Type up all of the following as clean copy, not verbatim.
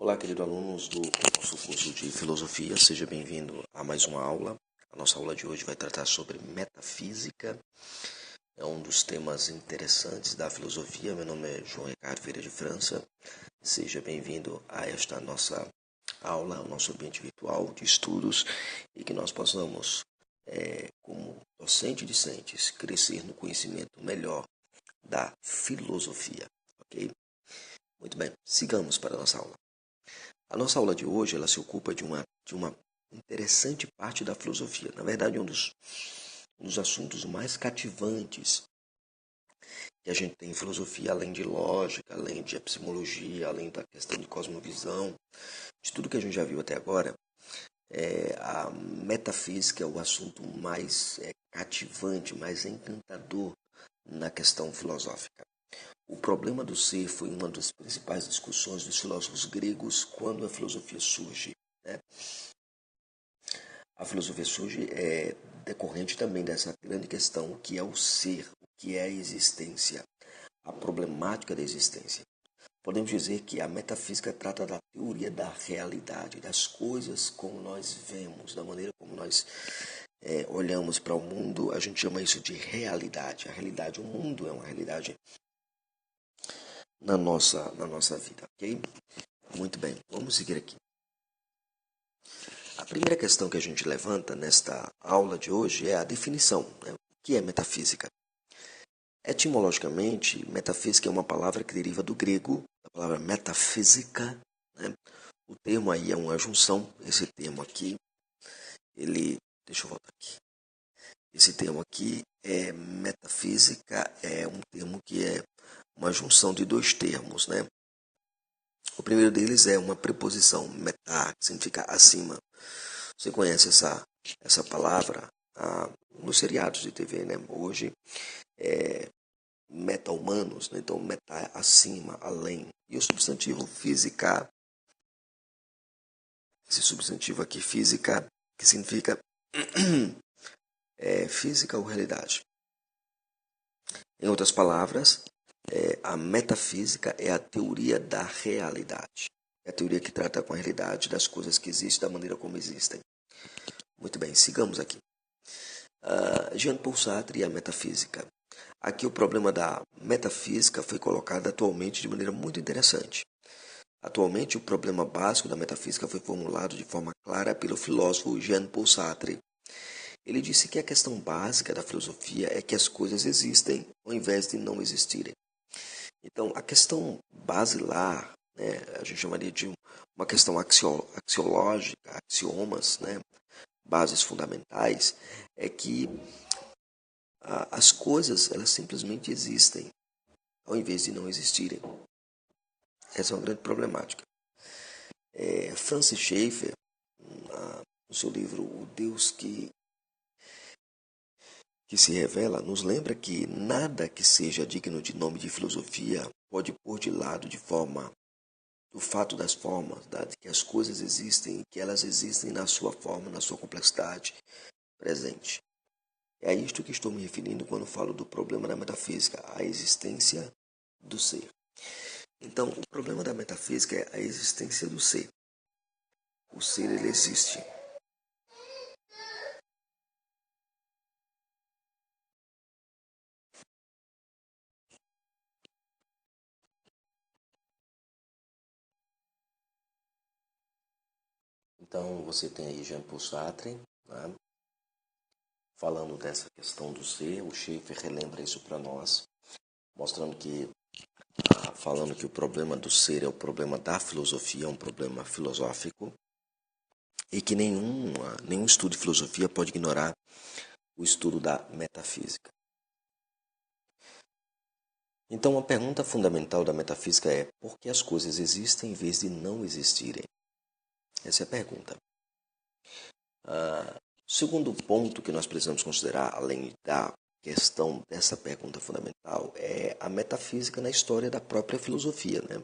Olá, queridos alunos do nosso curso de filosofia, seja bem-vindo a mais uma aula. A nossa aula de hoje vai tratar sobre metafísica. É um dos temas interessantes da filosofia. Meu nome é João Ricardo Vieira de França. Seja bem-vindo a esta nossa aula, ao nosso ambiente virtual de estudos e que nós possamos, como docente e discentes, crescer no conhecimento melhor da filosofia. Ok? Muito bem, sigamos para a nossa aula. A nossa aula de hoje ela se ocupa de uma interessante parte da filosofia. Na verdade, um dos assuntos mais cativantes que a gente tem em filosofia, além de lógica, além de epistemologia, além da questão de cosmovisão, de tudo que a gente já viu até agora, a metafísica é o assunto mais cativante, mais encantador na questão filosófica. O problema do ser foi uma das principais discussões dos filósofos gregos quando a filosofia surge, né? A filosofia surge decorrente também dessa grande questão, o que é o ser, o que é a existência, a problemática da existência. Podemos dizer que a metafísica trata da teoria da realidade, das coisas como nós vemos, da maneira como nós olhamos para o mundo. A gente chama isso de realidade. A realidade, o mundo é uma realidade na nossa vida, ok? Muito bem, vamos seguir aqui. A primeira questão que a gente levanta nesta aula de hoje é a definição, né? O que é metafísica? Etimologicamente, metafísica é uma palavra que deriva do grego, da palavra metafísica, né? O termo aí é uma junção, esse termo aqui, deixa eu voltar aqui. Esse termo aqui é metafísica, é um termo que é uma junção de dois termos, né? O primeiro deles é uma preposição, meta, que significa acima. Você conhece essa palavra nos seriados de TV, né? Hoje é meta-humanos, né? Então meta acima, além. E o substantivo física, esse substantivo aqui, física, que significa física ou realidade. Em outras palavras, a metafísica é a teoria da realidade. É a teoria que trata com a realidade das coisas que existem, da maneira como existem. Muito bem, sigamos aqui. Jean-Paul Sartre e a metafísica. Aqui o problema da metafísica foi colocado atualmente de maneira muito interessante. Atualmente, o problema básico da metafísica foi formulado de forma clara pelo filósofo Jean-Paul Sartre. Ele disse que a questão básica da filosofia é que as coisas existem ao invés de não existirem. Então, a questão basilar, né, a gente chamaria de uma questão axiológica, axiomas, né, bases fundamentais, é que as coisas elas simplesmente existem ao invés de não existirem. Essa é uma grande problemática. Francis Schaeffer, no seu livro O Deus que se revela, nos lembra que nada que seja digno de nome de filosofia pode pôr de lado o fato das formas, de que as coisas existem e que elas existem na sua forma, na sua complexidade presente. É a isto que estou me referindo quando falo do problema da metafísica, a existência do ser. Então, o problema da metafísica é a existência do ser. O ser, ele existe. Então, você tem aí Jean-Paul Sartre, né, falando dessa questão do ser. O Schaeffer relembra isso para nós, mostrando falando que o problema do ser é o problema da filosofia, é um problema filosófico, e que nenhum estudo de filosofia pode ignorar o estudo da metafísica. Então, a pergunta fundamental da metafísica é: por que as coisas existem em vez de não existirem? Essa é a pergunta. O segundo ponto que nós precisamos considerar, além da questão dessa pergunta fundamental, é a metafísica na história da própria filosofia, né?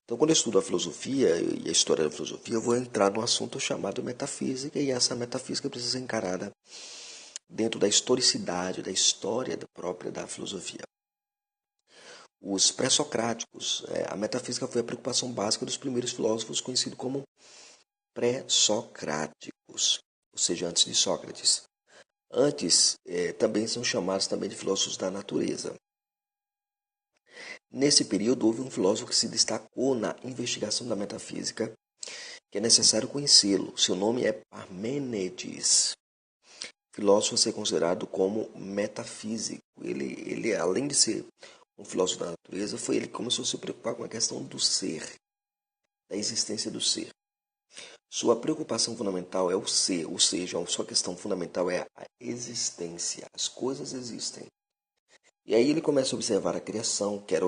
Então, quando eu estudo a filosofia e a história da filosofia, eu vou entrar num assunto chamado metafísica, e essa metafísica precisa ser encarada dentro da historicidade, da história própria da filosofia. os pré-socráticos. A metafísica foi a preocupação básica dos primeiros filósofos conhecidos como pré-socráticos, ou seja, antes de Sócrates. Antes, também são chamados também de filósofos da natureza. Nesse período, houve um filósofo que se destacou na investigação da metafísica, que é necessário conhecê-lo. Seu nome é Parmênides. Filósofo a ser considerado como metafísico. Ele, além de ser um filósofo da natureza, foi ele que começou a se preocupar com a questão do ser, da existência do ser. Sua preocupação fundamental é o ser, ou seja, a sua questão fundamental é a existência. As coisas existem. E aí ele começa a observar a criação, que era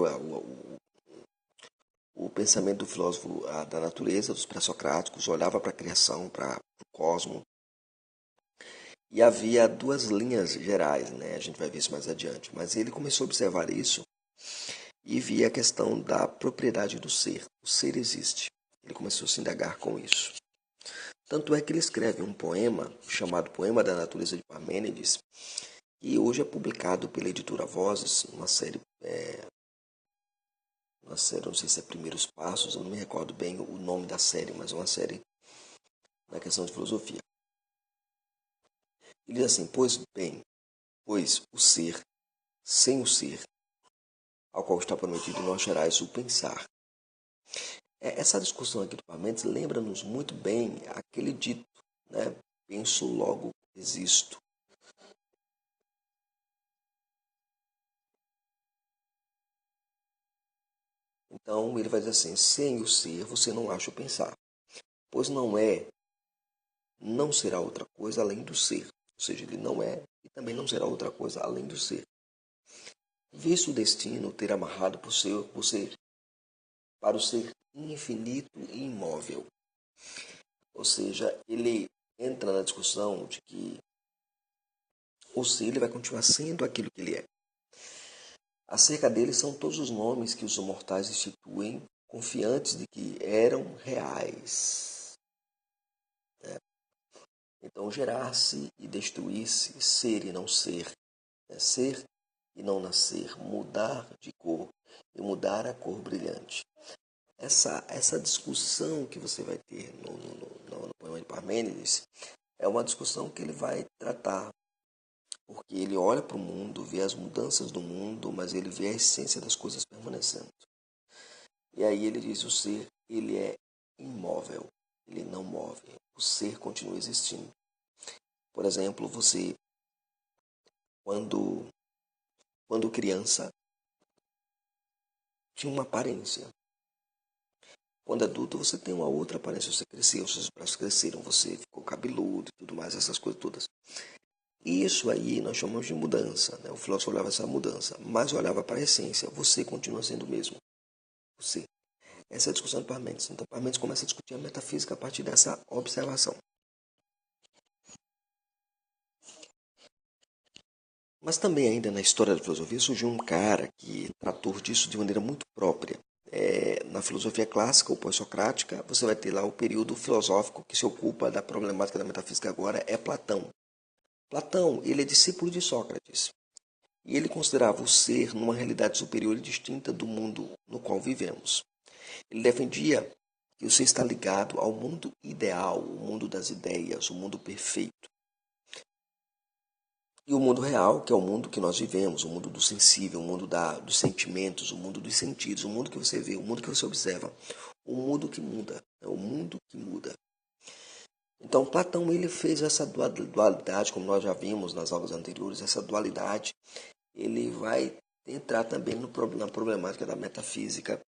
o pensamento do filósofo da natureza, dos pré-socráticos, olhava para a criação, para o cosmos. E havia duas linhas gerais, né? A gente vai ver isso mais adiante. Mas ele começou a observar isso e via a questão da propriedade do ser. O ser existe. Ele começou a se indagar com isso. Tanto é que ele escreve um poema chamado Poema da Natureza de Parmênides, que hoje é publicado pela editora Vozes, uma série, não sei se é Primeiros Passos, eu não me recordo bem o nome da série, mas é uma série na questão de filosofia. Ele diz assim, pois o ser, sem o ser, ao qual está prometido em nós gerais o pensar. Essa discussão aqui do Parmênides lembra-nos muito bem aquele dito, né? Penso, logo existo. Então ele vai dizer assim, sem o ser você não acha o pensar, pois não será outra coisa além do ser. Ou seja, ele não é e também não será outra coisa além do ser. Visto o destino ter amarrado para o ser infinito e imóvel. Ou seja, ele entra na discussão de que o ser ele vai continuar sendo aquilo que ele é. Acerca dele são todos os nomes que os mortais instituem, confiantes de que eram reais. Então, gerar-se e destruir-se, ser e não ser, ser e não nascer, mudar de cor e mudar a cor brilhante. Essa discussão que você vai ter no poema de Parmênides é uma discussão que ele vai tratar, porque ele olha para o mundo, vê as mudanças do mundo, mas ele vê a essência das coisas permanecendo. E aí ele diz, o ser, ele é imóvel, ele não move, o ser continua existindo. Por exemplo, você, quando criança, tinha uma aparência. Quando adulto, você tem uma outra aparência. Você cresceu, seus braços cresceram, você ficou cabeludo e tudo mais, essas coisas todas. Isso aí nós chamamos de mudança. Né? O filósofo olhava essa mudança, mas olhava para a essência. Você continua sendo o mesmo. Você. Essa é a discussão de Parmênides. Então, Parmênides começa a discutir a metafísica a partir dessa observação. Mas também ainda na história da filosofia surgiu um cara que tratou disso de maneira muito própria. Na filosofia clássica ou pós-socrática, você vai ter lá o período filosófico que se ocupa da problemática da metafísica agora, é Platão. Platão, ele é discípulo de Sócrates. E ele considerava o ser numa realidade superior e distinta do mundo no qual vivemos. Ele defendia que o ser está ligado ao mundo ideal, o mundo das ideias, o mundo perfeito. E o mundo real, que é o mundo que nós vivemos, o mundo do sensível, o mundo dos sentimentos, o mundo dos sentidos, o mundo que você vê, o mundo que você observa, o mundo que muda, é o mundo que muda. Então, Platão ele fez essa dualidade, como nós já vimos nas aulas anteriores, essa dualidade, ele vai entrar também na problemática da metafísica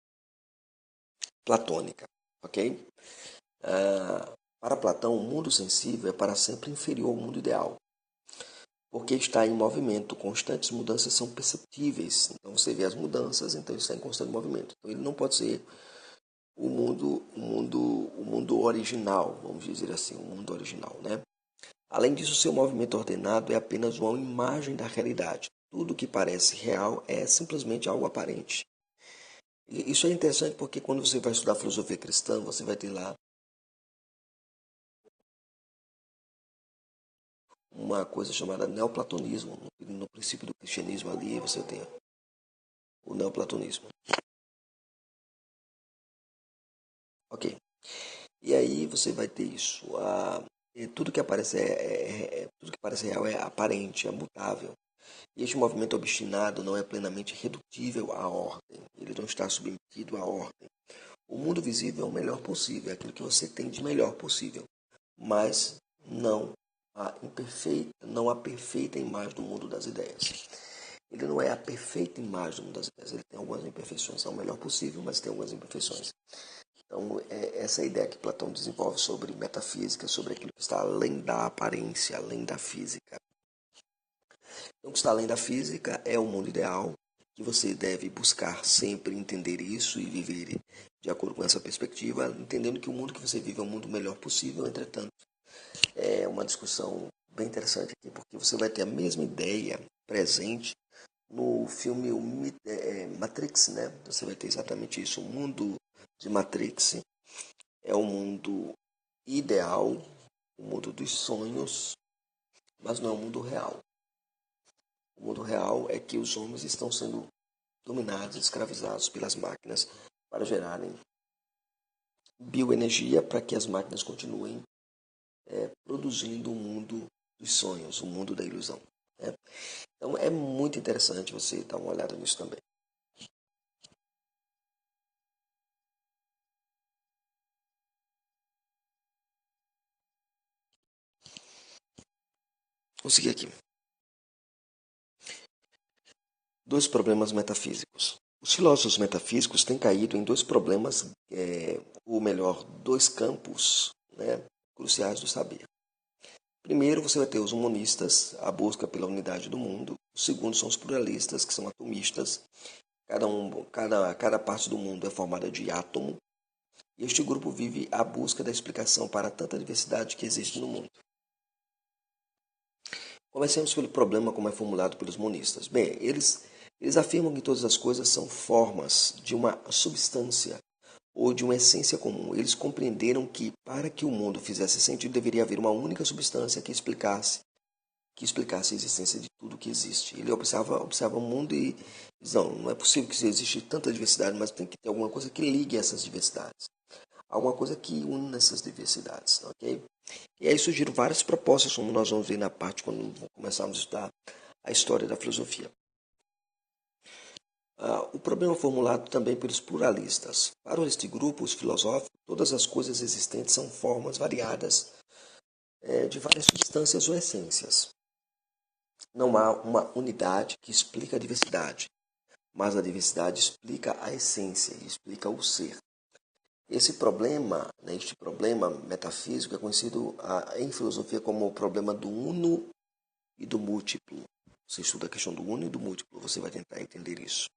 platônica, ok? Para Platão, o mundo sensível é para sempre inferior ao mundo ideal, porque está em movimento, constantes mudanças são perceptíveis. Então você vê as mudanças, então está em constante movimento. Então ele não pode ser o mundo original, vamos dizer assim, o mundo original, né? Além disso, seu movimento ordenado é apenas uma imagem da realidade. Tudo que parece real é simplesmente algo aparente. E isso é interessante porque quando você vai estudar filosofia cristã, você vai ter lá uma coisa chamada neoplatonismo. No princípio do cristianismo ali, você tem o neoplatonismo. Ok. E aí você vai ter isso. Tudo que aparece tudo que parece real é aparente, é mutável. E este movimento obstinado não é plenamente redutível à ordem. Ele não está submetido à ordem. O mundo visível é o melhor possível, é aquilo que você tem de melhor possível. Mas não há perfeita imagem do mundo das ideias. Ele não é a perfeita imagem do mundo das ideias. Ele tem algumas imperfeições. É o melhor possível, mas tem algumas imperfeições. Então, essa é a ideia que Platão desenvolve sobre metafísica, sobre aquilo que está além da aparência, além da física. Então, o que está além da física é o mundo ideal, que você deve buscar sempre entender isso e viver de acordo com essa perspectiva, entendendo que o mundo que você vive é o mundo melhor possível. Entretanto, é uma discussão bem interessante aqui, porque você vai ter a mesma ideia presente no filme Matrix, né? Você vai ter exatamente isso. O mundo de Matrix é o mundo ideal, o mundo dos sonhos, mas não é o mundo real. O mundo real é que os homens estão sendo dominados, escravizados pelas máquinas para gerarem bioenergia para que as máquinas continuem produzindo o mundo dos sonhos, o mundo da ilusão. Né? Então é muito interessante você dar uma olhada nisso também. Vou seguir aqui. Dois problemas metafísicos. Os filósofos metafísicos têm caído em dois problemas, ou melhor, dois campos, né, cruciais do saber. Primeiro, você vai ter os humanistas, a busca pela unidade do mundo. O segundo são os pluralistas, que são atomistas. Cada parte do mundo é formada de átomo. E este grupo vive a busca da explicação para tanta diversidade que existe no mundo. Comecemos pelo problema como é formulado pelos monistas. Bem, eles afirmam que todas as coisas são formas de uma substância ou de uma essência comum. Eles compreenderam que, para que o mundo fizesse sentido, deveria haver uma única substância que explicasse a existência de tudo que existe. Ele observa o mundo e diz, não é possível que exista tanta diversidade, mas tem que ter alguma coisa que ligue essas diversidades. Alguma coisa que une essas diversidades, ok? E aí surgiram várias propostas, como nós vamos ver na parte quando começarmos a estudar a história da filosofia. O problema formulado também pelos pluralistas. Para este grupo, os filosóficos, todas as coisas existentes são formas variadas de várias substâncias ou essências. Não há uma unidade que explica a diversidade, mas a diversidade explica a essência, explica o ser. Este problema metafísico é conhecido em filosofia como o problema do uno e do múltiplo. Você estuda a questão do uno e do múltiplo, você vai tentar entender isso.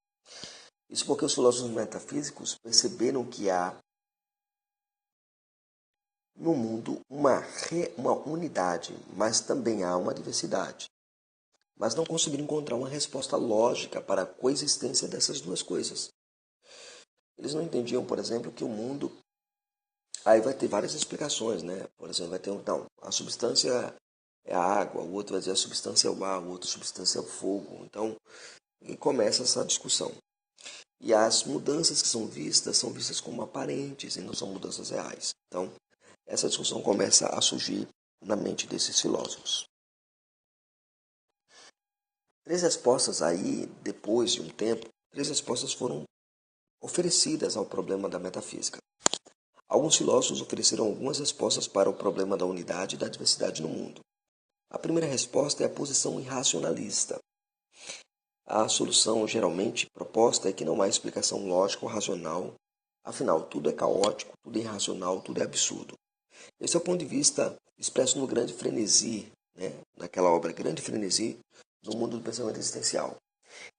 Isso porque os filósofos metafísicos perceberam que há no mundo uma unidade, mas também há uma diversidade. Mas não conseguiram encontrar uma resposta lógica para a coexistência dessas duas coisas. Eles não entendiam, por exemplo, que o mundo... Aí vai ter várias explicações, né? Por exemplo, vai ter a substância é a água, o outro vai dizer a substância é o ar, o outro a substância é o fogo. Então, começa essa discussão. E as mudanças que são vistas como aparentes e não são mudanças reais. Então, essa discussão começa a surgir na mente desses filósofos. Três respostas aí, depois de um tempo, três respostas foram oferecidas ao problema da metafísica. Alguns filósofos ofereceram algumas respostas para o problema da unidade e da diversidade no mundo. A primeira resposta é a posição irracionalista. A solução geralmente proposta é que não há explicação lógica ou racional, afinal, tudo é caótico, tudo é irracional, tudo é absurdo. Esse é o ponto de vista expresso no Grande Frenesi, né? Naquela obra Grande Frenesi, no mundo do pensamento existencial.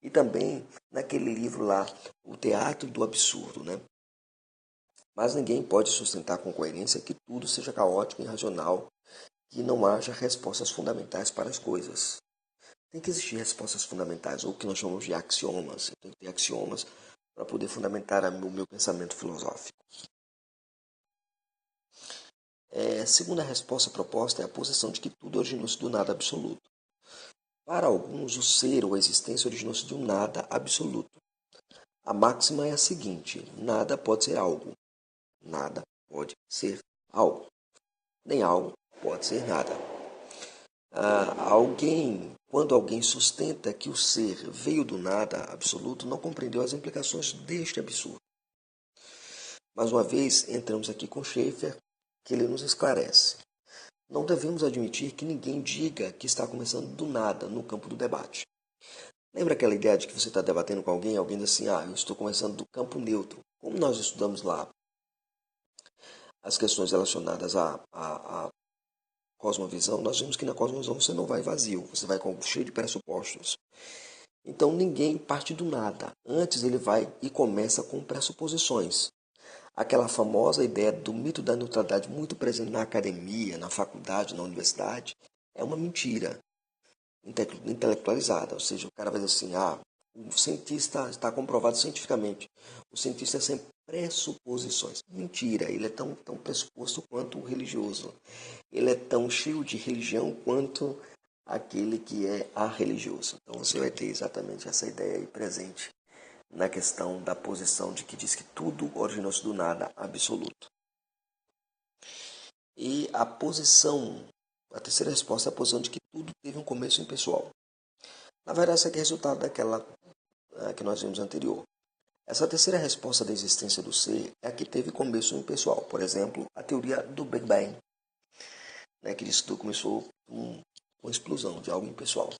E também naquele livro lá, O Teatro do Absurdo. Né? Mas ninguém pode sustentar com coerência que tudo seja caótico e irracional, que não haja respostas fundamentais para as coisas. Tem que existir respostas fundamentais, ou o que nós chamamos de axiomas. Eu tenho que ter axiomas para poder fundamentar o meu pensamento filosófico. A segunda resposta proposta é a posição de que tudo originou-se do nada absoluto. Para alguns, o ser ou a existência originou-se de um nada absoluto. A máxima é a seguinte: nada pode ser algo. Nada pode ser algo. Nem algo pode ser nada. Quando alguém sustenta que o ser veio do nada absoluto, não compreendeu as implicações deste absurdo. Mais uma vez, entramos aqui com Schaeffer, que ele nos esclarece. Não devemos admitir que ninguém diga que está começando do nada no campo do debate. Lembra aquela ideia de que você está debatendo com alguém diz assim, eu estou começando do campo neutro. Como nós estudamos lá as questões relacionadas à cosmovisão, nós vimos que na cosmovisão você não vai vazio, você vai cheio de pressupostos. Então ninguém parte do nada. Antes ele vai e começa com pressuposições. Aquela famosa ideia do mito da neutralidade muito presente na academia, na faculdade, na universidade, é uma mentira intelectualizada. Ou seja, o cara vai dizer assim, o cientista está comprovado cientificamente. O cientista é sempre pressuposições. Mentira, ele é tão pressuposto quanto o religioso. Ele é tão cheio de religião quanto aquele que é religioso. Então você vai ter exatamente essa ideia aí presente na questão da posição de que diz que tudo originou-se do nada absoluto. E a terceira resposta é a posição de que tudo teve um começo impessoal. Na verdade, isso aqui é resultado daquela que nós vimos anterior. Essa terceira resposta da existência do ser é a que teve começo impessoal. Por exemplo, a teoria do Big Bang, que diz que tudo começou com uma explosão de algo impessoal.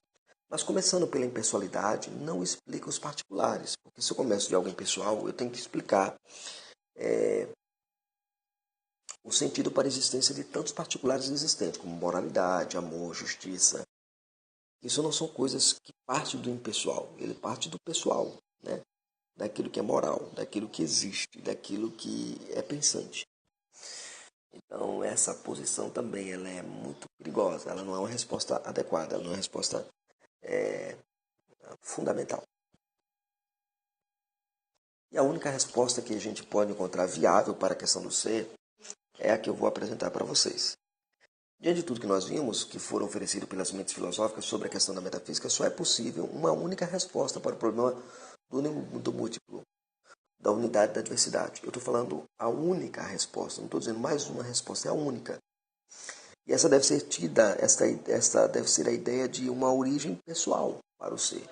Mas começando pela impessoalidade, não explica os particulares. Porque se eu começo de algo impessoal, eu tenho que explicar o sentido para a existência de tantos particulares existentes, como moralidade, amor, justiça. Isso não são coisas que partem do impessoal, ele parte do pessoal, daquilo que é moral, daquilo que existe, daquilo que é pensante. Então, essa posição também ela é muito perigosa, ela não é uma resposta adequada, ela não é uma resposta fundamental. E a única resposta que a gente pode encontrar viável para a questão do ser é a que eu vou apresentar para vocês. Diante de tudo que nós vimos, que foram oferecidos pelas mentes filosóficas sobre a questão da metafísica, só é possível uma única resposta para o problema do múltiplo, da unidade e da diversidade. Eu estou falando a única resposta, não estou dizendo mais uma resposta, é a única. E essa deve ser esta deve ser a ideia de uma origem pessoal para o ser.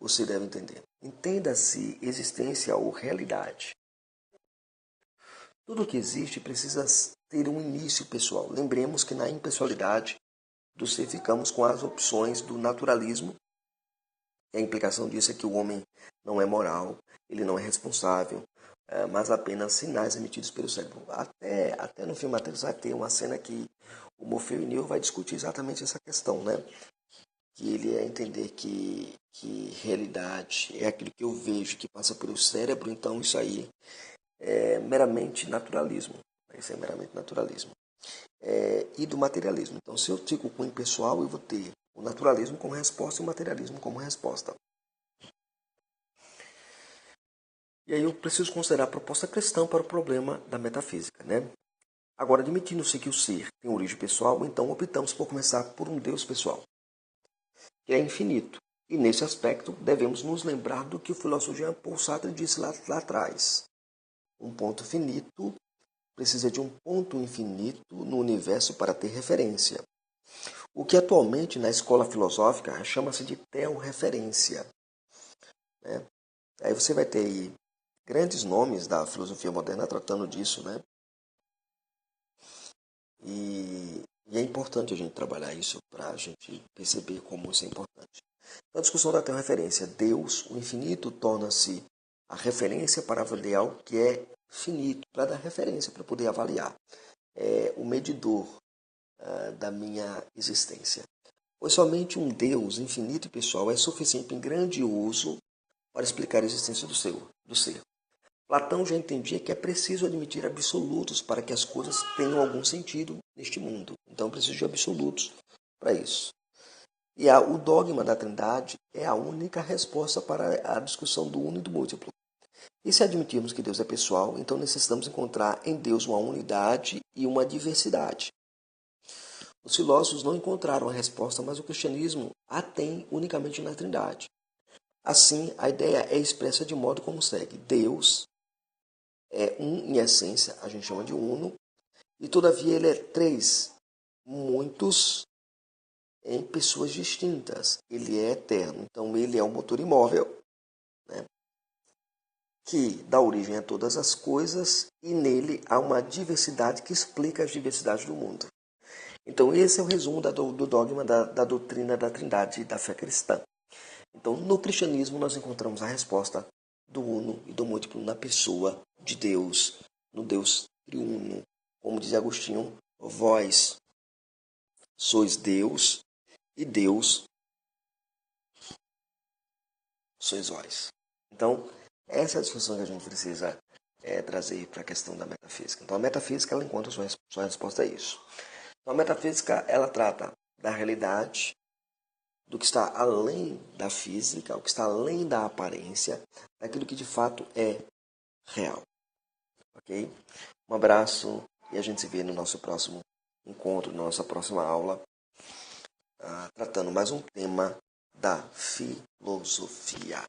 Você deve entender. Entenda-se existência ou realidade. Tudo que existe precisa ter um início pessoal. Lembremos que na impessoalidade do ser ficamos com as opções do naturalismo. E a implicação disso é que o homem não é moral, ele não é responsável, mas apenas sinais emitidos pelo cérebro. Até no filme Matrix vai ter uma cena que o Morfeu e Neo vai discutir exatamente essa questão, que ele é entender que realidade é aquilo que eu vejo que passa pelo cérebro, então isso aí é meramente naturalismo. Isso é meramente naturalismo. E do materialismo. Então, se eu fico com o impessoal, eu vou ter o naturalismo como resposta e o materialismo como resposta. E aí eu preciso considerar a proposta cristã para o problema da metafísica. Agora, admitindo-se que o ser tem origem pessoal, então optamos por começar por um Deus pessoal, que é infinito. E nesse aspecto, devemos nos lembrar do que o filósofo Jean Paul Sartre disse lá atrás. Um ponto finito precisa de um ponto infinito no universo para ter referência. O que atualmente na escola filosófica chama-se de teorreferência. Aí você vai ter aí grandes nomes da filosofia moderna tratando disso, E é importante a gente trabalhar isso para a gente perceber como isso é importante. Na discussão da teorreferência, Deus, o infinito, torna-se a referência para avaliar o que é finito, para dar referência, para poder avaliar. É o medidor da minha existência. Pois somente um Deus infinito e pessoal é suficiente em grandioso para explicar a existência do ser. Platão já entendia que é preciso admitir absolutos para que as coisas tenham algum sentido neste mundo. Então, preciso de absolutos para isso. E o dogma da Trindade é a única resposta para a discussão do uno e do múltiplo. E se admitirmos que Deus é pessoal, então necessitamos encontrar em Deus uma unidade e uma diversidade. Os filósofos não encontraram a resposta, mas o cristianismo a tem unicamente na Trindade. Assim, a ideia é expressa de modo como segue. Deus é um em essência, a gente chama de uno, e todavia ele é três, muitos em pessoas distintas. Ele é eterno, então ele é um motor imóvel, né, que dá origem a todas as coisas e nele há uma diversidade que explica as diversidades do mundo. Então esse é o resumo do dogma da doutrina da Trindade e da fé cristã. Então no cristianismo nós encontramos a resposta do uno e do múltiplo na pessoa de Deus, no Deus triuno. Como diz Agostinho, vós sois Deus e Deus sois vós. Então, essa é a discussão que a gente precisa trazer para a questão da metafísica. Então, a metafísica ela encontra sua resposta a isso. Então, a metafísica ela trata da realidade, do que está além da física, o que está além da aparência, daquilo que de fato é real. Ok? Um abraço e a gente se vê no nosso próximo encontro, na nossa próxima aula, tratando mais um tema da filosofia.